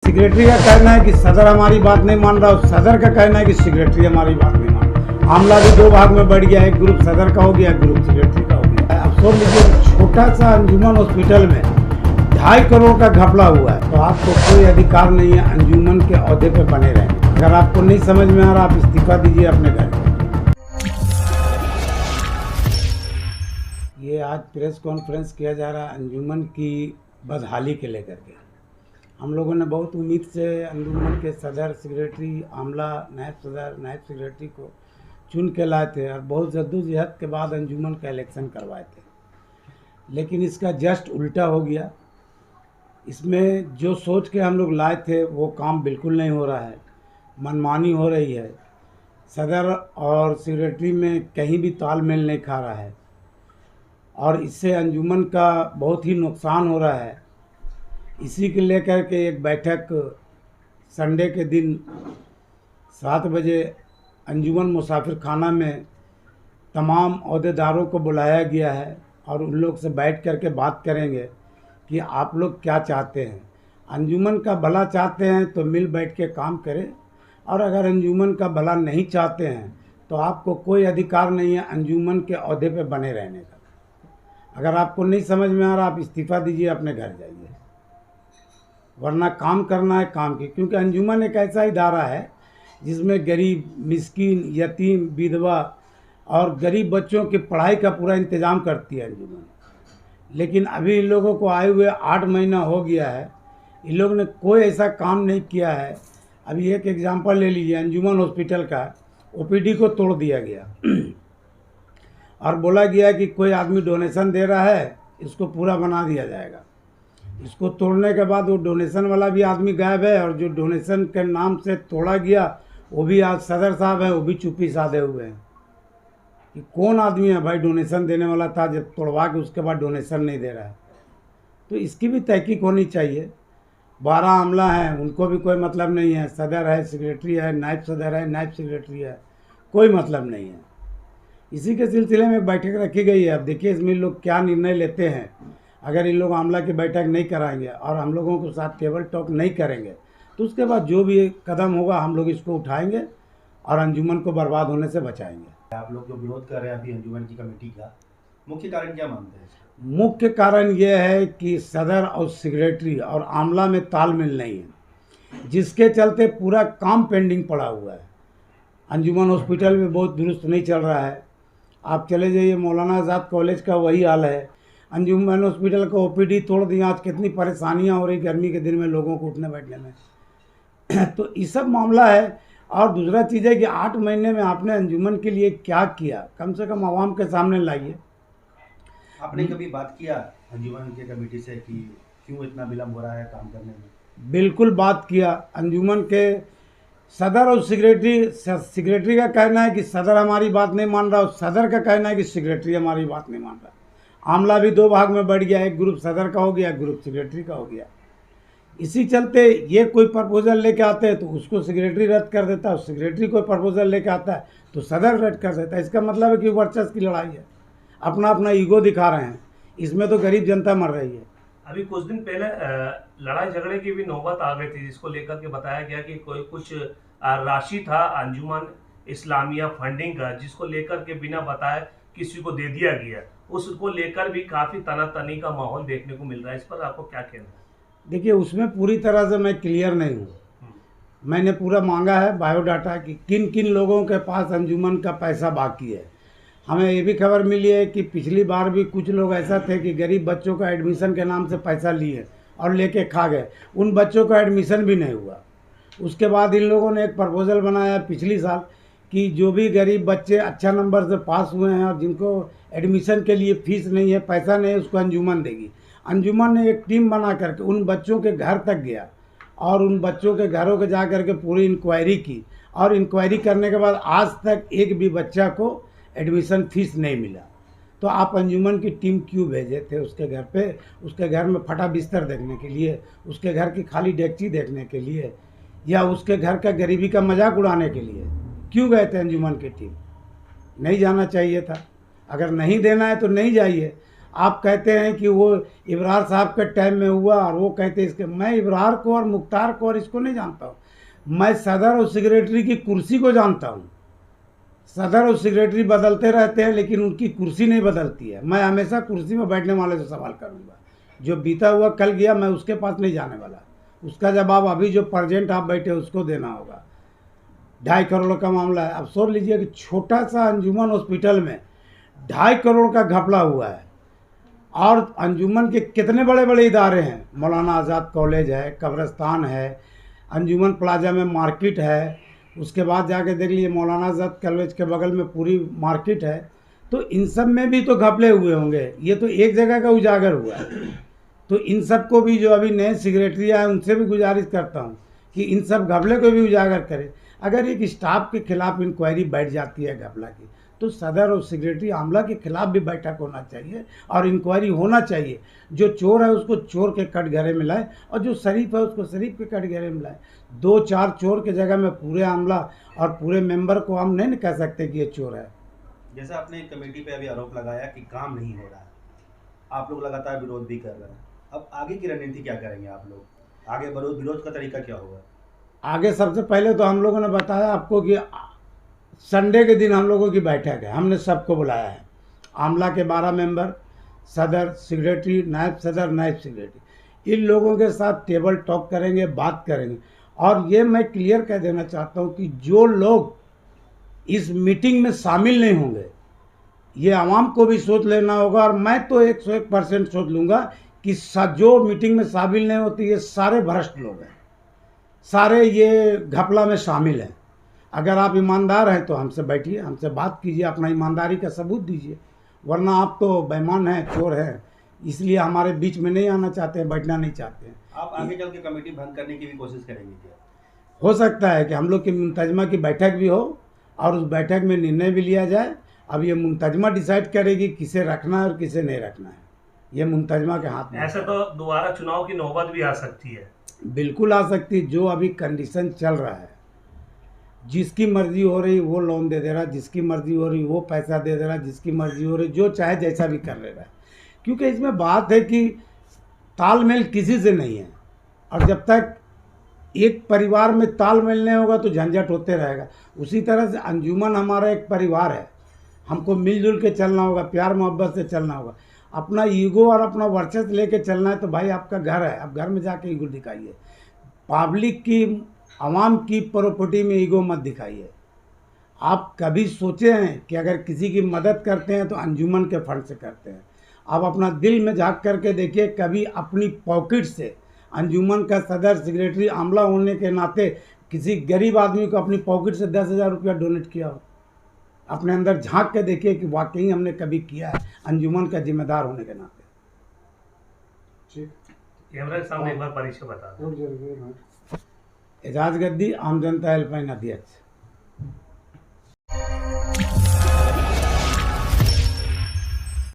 Secretary का कहना है कि सदर हमारी बात नहीं मान रहा और सदर का कहना है कि सेक्रेटरी हमारी बात नहीं मान रहा। मामला भी दो भाग में बढ़ गया, एक ग्रुप सदर का हो गया, एक ग्रुप सेक्रेटरी का हो गया। अब सोच लीजिए छोटा सा अंजुमन हॉस्पिटल में 2.5 करोड़ का घपला हुआ है, तो आपको कोई अधिकार नहीं है अंजुमन के ओहदे पे बने रहने। अगर आपको नहीं समझ में आ रहा, आप इस्तीफा दीजिए अपने घर। ये आज प्रेस कॉन्फ्रेंस किया जा रहा है अंजुमन की बदहाली के लेकर के। हम लोगों ने बहुत उम्मीद से अंजुमन के सदर, सेक्रेटरी, आमला, नायब सदर, नायब सेक्रेटरी को चुन के लाए थे और बहुत जद्दोजहद के बाद अंजुमन का इलेक्शन करवाए थे, लेकिन इसका जस्ट उल्टा हो गया। इसमें जो सोच के हम लोग लाए थे वो काम बिल्कुल नहीं हो रहा है, मनमानी हो रही है। सदर और सेक्रेटरी में कहीं भी तालमेल नहीं खा रहा है और इससे अंजुमन का बहुत ही नुकसान हो रहा है। इसी के लेकर के एक बैठक संडे के दिन 7 बजे अंजुमन मुसाफिर खाना में तमाम अहदेदारों को बुलाया गया है और उन लोग से बैठ कर के बात करेंगे कि आप लोग क्या चाहते हैं। अंजुमन का भला चाहते हैं तो मिल बैठ के काम करें, और अगर अंजुमन का भला नहीं चाहते हैं तो आपको कोई अधिकार नहीं है अंजुमन के ओहदे पे बने रहने का। अगर आपको नहीं समझ में आ रहा, आप इस्तीफा दीजिए, अपने घर जाइए, वरना काम करना है काम की। क्योंकि अंजुमन एक ऐसा इदारा है जिसमें गरीब, मिस्कीन, यतीम, विधवा और गरीब बच्चों की पढ़ाई का पूरा इंतज़ाम करती है अंजुमन। लेकिन अभी इन लोगों को आए हुए 8 महीना हो गया है, इन लोगों ने कोई ऐसा काम नहीं किया है। अभी एक एग्जांपल ले लीजिए, अंजुमन हॉस्पिटल का ओपीडी को तोड़ दिया गया और बोला गया कि कोई आदमी डोनेशन दे रहा है, इसको पूरा बना दिया जाएगा। इसको तोड़ने के बाद वो डोनेशन वाला भी आदमी गायब है और जो डोनेशन के नाम से तोड़ा गया वो भी आज सदर साहब है, वो भी चुप्पी साधे हुए हैं कि कौन आदमी है भाई डोनेशन देने वाला था, जब तोड़वा के उसके बाद डोनेशन नहीं दे रहा है। तो इसकी भी तहकीक होनी चाहिए। 12 आमला हैं, उनको भी कोई मतलब नहीं है। सदर है, सेक्रेटरी है, नायब सदर है, नायब सेक्रेटरी है, कोई मतलब नहीं है। इसी के सिलसिले में एक बैठक रखी गई है। अब देखिए इसमें लोग क्या निर्णय लेते हैं। अगर इन लोग आमला की बैठक नहीं कराएंगे और हम लोगों के साथ टेबल टॉक नहीं करेंगे तो उसके बाद जो भी कदम होगा हम लोग इसको उठाएंगे और अंजुमन को बर्बाद होने से बचाएंगे। आप लोग जो विरोध कर रहे हैं अभी अंजुमन की कमेटी का, मुख्य कारण क्या मानते हैं? मुख्य कारण ये है कि सदर और सेक्रेटरी और आमला में तालमेल नहीं है, जिसके चलते पूरा काम पेंडिंग पड़ा हुआ है। अंजुमन हॉस्पिटल में बहुत दुरुस्त नहीं चल रहा है। आप चले जाइए मौलाना आज़ाद कॉलेज का वही हाल है। अंजुमन हॉस्पिटल का ओपीडी तोड़ दिया। आज कितनी परेशानियां हो रही गर्मी के दिन में लोगों को उठने बैठने में। तो ये सब मामला है। और दूसरा चीज़ है कि 8 महीने में आपने अंजुमन के लिए क्या किया, कम से कम आवाम के सामने लाइए। आपने कभी बात किया अंजुमन के कमेटी से कि क्यों इतना विलम्ब हो रहा है काम करने में? बिल्कुल बात किया। अंजुमन के सदर और सेक्रेटरी का कहना है कि सदर हमारी बात नहीं मान रहा और सदर का कहना है कि सेक्रेटरी हमारी बात नहीं मान रहा। आमला भी 2 भाग में बढ़ गया, एक ग्रुप सदर का हो गया, एक ग्रुप सेक्रेटरी का हो गया। इसी चलते ये कोई प्रपोजल लेके आते हैं तो उसको सेक्रेटरी रद्द कर देता है, सेक्रेटरी कोई प्रपोजल लेके आता है तो सदर रद्द कर देता है। इसका मतलब है कि वर्चस्व की लड़ाई है, अपना अपना ईगो दिखा रहे हैं। इसमें तो गरीब जनता मर रही है। अभी कुछ दिन पहले लड़ाई झगड़े की भी नौबत आ गई थी, जिसको लेकर के बताया गया कि कोई कुछ राशि था अंजुमन इस्लामिया फंडिंग का, जिसको लेकर के बिना बताए किसी को दे दिया गया। उसको लेकर भी काफ़ी तनातनी का माहौल देखने को मिल रहा है। इस पर आपको क्या कहना है? देखिए उसमें पूरी तरह से मैं क्लियर नहीं हूँ। मैंने पूरा मांगा है बायोडाटा कि किन किन लोगों के पास अंजुमन का पैसा बाकी है। हमें ये भी खबर मिली है कि पिछली बार भी कुछ लोग ऐसा थे कि गरीब बच्चों का एडमिशन के नाम से पैसा लिए और लेके खा गए। उन बच्चों का एडमिशन भी नहीं हुआ। उसके बाद इन लोगों ने एक प्रपोजल बनाया पिछली साल कि जो भी गरीब बच्चे अच्छा नंबर से पास हुए हैं और जिनको एडमिशन के लिए फीस नहीं है, पैसा नहीं है, उसको अंजुमन देगी। अंजुमन ने एक टीम बना करके उन बच्चों के घर तक गया और उन बच्चों के घरों के जा करके पूरी इंक्वायरी की, और इंक्वायरी करने के बाद आज तक एक भी बच्चा को एडमिशन फीस नहीं मिला। तो आप अंजुमन की टीम क्यों भेजे थे उसके घर पे? उसके घर में फटा बिस्तर देखने के लिए, उसके घर की खाली डेगची देखने के लिए, या उसके घर का गरीबी का मजाक उड़ाने के लिए क्यों गए थे अंजुमन की टीम? नहीं जाना चाहिए था। अगर नहीं देना है तो नहीं जाइए। आप कहते हैं कि वो इब्रार साहब के टाइम में हुआ और वो कहते हैं इसके, मैं इब्रार को और मुख्तार को और इसको नहीं जानता हूँ। मैं सदर और सेक्रेटरी की कुर्सी को जानता हूँ। सदर और सेक्रेटरी बदलते रहते हैं लेकिन उनकी कुर्सी नहीं बदलती है। मैं हमेशा कुर्सी में बैठने वाले से सवाल करूँगा। जो बीता हुआ कल गया मैं उसके पास नहीं जाने वाला, उसका जवाब अभी जो प्रेजेंट आप बैठे उसको देना होगा। 2.5 करोड़ का मामला है। अब सोच लीजिए कि छोटा सा अंजुमन हॉस्पिटल में 2.5 करोड़ का घपला हुआ है, और अंजुमन के कितने बड़े बड़े इदारे हैं। मौलाना आज़ाद कॉलेज है, कब्रिस्तान है, अंजुमन प्लाजा में मार्केट है, उसके बाद जाके देख लीजिए मौलाना आज़ाद कॉलेज के बगल में पूरी मार्केट है। तो इन सब में भी तो घपले हुए होंगे, ये तो एक जगह का उजागर हुआ है। तो इन सब को भी जो अभी नए सेक्रेटरी आए उनसे भी गुजारिश करता हूँ कि इन सब घपले को भी उजागर करें। अगर एक स्टाफ के खिलाफ इंक्वायरी बैठ जाती है घपला की, तो सदर और सेक्रेटरी आमला के खिलाफ भी बैठक होना चाहिए और इंक्वायरी होना चाहिए। जो चोर है उसको चोर के कटघरे में लाए और जो शरीफ है उसको शरीफ के कटघरे में लाए। 2-4 चोर के जगह में पूरे आमला और पूरे मेंबर को हम नहीं कह सकते कि ये चोर है। जैसे आपने कमेटी पे अभी आरोप लगाया कि काम नहीं हो रहा है, आप लोग लगातार विरोध भी कर रहे हैं, अब आगे की रणनीति क्या करेंगे आप लोग? आगे विरोध का तरीका क्या होगा? आगे सबसे पहले तो हम लोगों ने बताया आपको कि संडे के दिन हम लोगों की बैठक है, हमने सबको बुलाया है। आमला के 12 मेंबर, सदर, सेक्रेटरी, नायब सदर, नायब सेक्रेटरी, इन लोगों के साथ टेबल टॉक करेंगे, बात करेंगे। और ये मैं क्लियर कह देना चाहता हूँ कि जो लोग इस मीटिंग में शामिल नहीं होंगे, ये आवाम को भी सोच लेना होगा, और मैं तो 101% सोच लूँगा कि जो मीटिंग में शामिल नहीं होती ये सारे भ्रष्ट लोग हैं, सारे ये घपला में शामिल हैं। अगर आप ईमानदार हैं तो हमसे बैठिए, हमसे बात कीजिए, अपना ईमानदारी का सबूत दीजिए, वरना आप तो बेईमान हैं, चोर हैं, इसलिए हमारे बीच में नहीं आना चाहते हैं, बैठना नहीं चाहते हैं। आप आगे चल के कमेटी भंग करने की भी कोशिश करेंगे क्या? हो सकता है कि हम लोग की मुंतजमा की बैठक भी हो और उस बैठक में निर्णय भी लिया जाए। अब ये मुंतजमा डिसाइड करेगी किसे रखना है और किसे नहीं रखना है, ये मुंतजमा के हाथ में। ऐसे तो दोबारा चुनाव की नौबत भी आ सकती है। बिल्कुल आ सकती। जो अभी कंडीशन चल रहा है, जिसकी मर्जी हो रही वो लोन दे दे रहा, जिसकी मर्जी हो रही वो पैसा दे दे रहा, जिसकी मर्जी हो रही जो चाहे जैसा भी कर ले रहा है। क्योंकि इसमें बात है कि तालमेल किसी से नहीं है, और जब तक एक परिवार में तालमेल नहीं होगा तो झंझट होते रहेगा। उसी तरह से अंजुमन हमारा एक परिवार है, हमको मिलजुल के चलना होगा, प्यार मोहब्बत से चलना होगा। अपना ईगो और अपना वर्चस्व लेके चलना है तो भाई आपका घर है, आप घर में जाके ईगो दिखाइए। पब्लिक की, आवाम की प्रॉपर्टी में ईगो मत दिखाइए। आप कभी सोचे हैं कि अगर किसी की मदद करते हैं तो अंजुमन के फंड से करते हैं? आप अपना दिल में झांक करके देखिए, कभी अपनी पॉकेट से अंजुमन का सदर, सेक्रेटरी, आमला होने के नाते किसी गरीब आदमी को अपनी पॉकेट से 10,000 रुपया डोनेट किया हो? अपने अंदर झांक के देखिए कि वाकई हमने कभी किया है अंजुमन का जिम्मेदार होने के नाते। ठीक, कैमरा के सामने एक बार परिचय बता दो। और जरूरी है। एजाज गद्दी, आम जनता हेल्पलाइन अध्यक्ष।